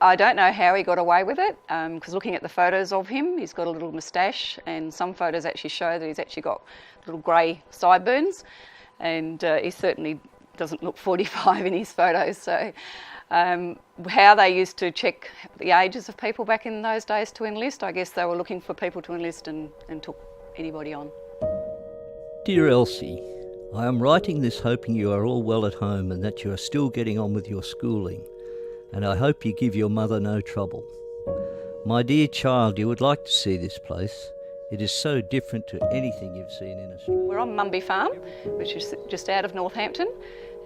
I don't know how he got away with it, because looking at the photos of him, he's got a little moustache, and some photos actually show that he's actually got little grey sideburns, and he certainly doesn't look 45 in his photos. So how they used to check the ages of people back in those days to enlist, I guess they were looking for people to enlist and took anybody on. Dear Elsie, I am writing this hoping you are all well at home and that you are still getting on with your schooling, and I hope you give your mother no trouble. My dear child, you would like to see this place. It is so different to anything you've seen in Australia. We're on Mumby Farm, which is just out of Northampton,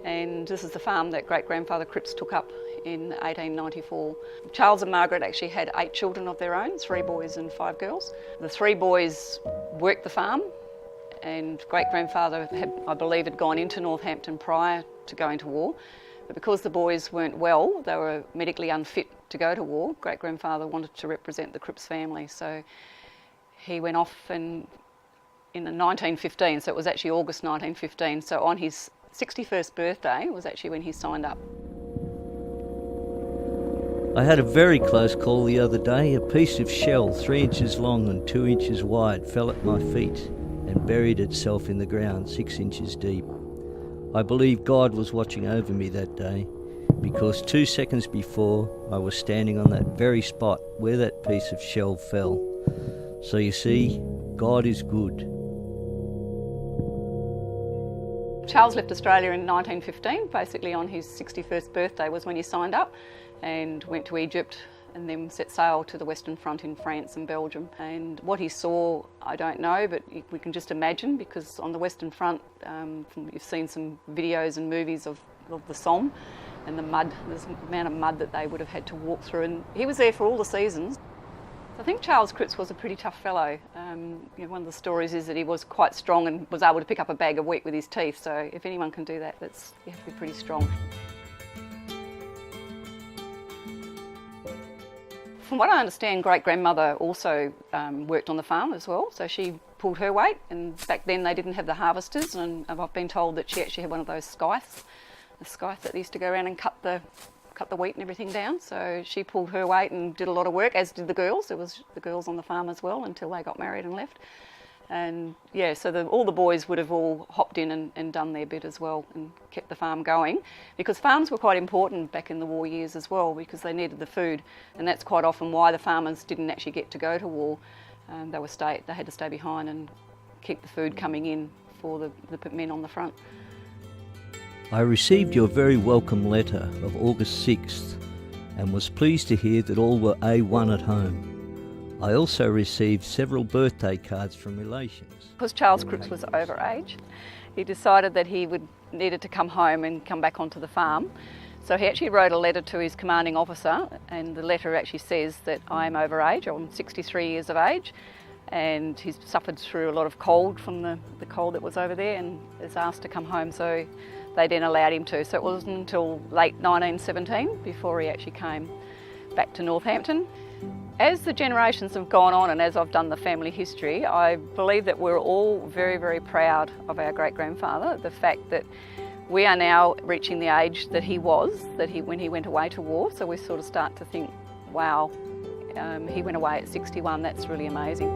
and this is the farm that great-grandfather Cripps took up in 1894. Charles and Margaret actually had 8 children of their own, 3 boys and 5 girls. The 3 boys worked the farm, and great-grandfather I believe, had gone into Northampton prior to going to war. But because the boys weren't well, they were medically unfit to go to war, great-grandfather wanted to represent the Cripps family. So he went off in 1915, so it was actually August 1915. So on his 61st birthday was actually when he signed up. I had a very close call the other day. A piece of shell 3 inches long and 2 inches wide fell at my feet and buried itself in the ground 6 inches deep. I believe God was watching over me that day, because 2 seconds before I was standing on that very spot where that piece of shell fell. So you see, God is good. Charles left Australia in 1915, basically on his 61st birthday was when he signed up, and went to Egypt and then set sail to the Western Front in France and Belgium. And what he saw, I don't know, but we can just imagine, because on the Western Front, you've seen some videos and movies of the Somme and the mud, the amount of mud that they would have had to walk through. And he was there for all the seasons. I think Charles Cripps was a pretty tough fellow. One of the stories is that he was quite strong and was able to pick up a bag of wheat with his teeth. So if anyone can do that, you have to be pretty strong. From what I understand, great-grandmother also worked on the farm as well, so she pulled her weight, and back then they didn't have the harvesters, and I've been told that she actually had one of those scythes, the scythe that used to go around and cut the wheat and everything down. So she pulled her weight and did a lot of work, as did the girls. There was the girls on the farm as well until they got married and left. And yeah, so all the boys would have all hopped in and done their bit as well and kept the farm going, because farms were quite important back in the war years as well, because they needed the food, and that's quite often why the farmers didn't actually get to go to war. They had to stay behind and keep the food coming in for the men on the front. I received your very welcome letter of August 6th and was pleased to hear that all were A1 at home. I also received several birthday cards from relations. Because Charles Cripps was over age, he decided that he needed to come home and come back onto the farm. So he actually wrote a letter to his commanding officer, and the letter actually says that I am over age, I'm 63 years of age, and he's suffered through a lot of cold from the cold that was over there, and is asked to come home. So they then allowed him to. So it wasn't until late 1917 before he actually came back to Northampton. As the generations have gone on, and as I've done the family history, I believe that we're all very, very proud of our great-grandfather. The fact that we are now reaching the age that he was, when he went away to war. So we sort of start to think, wow, he went away at 61, that's really amazing.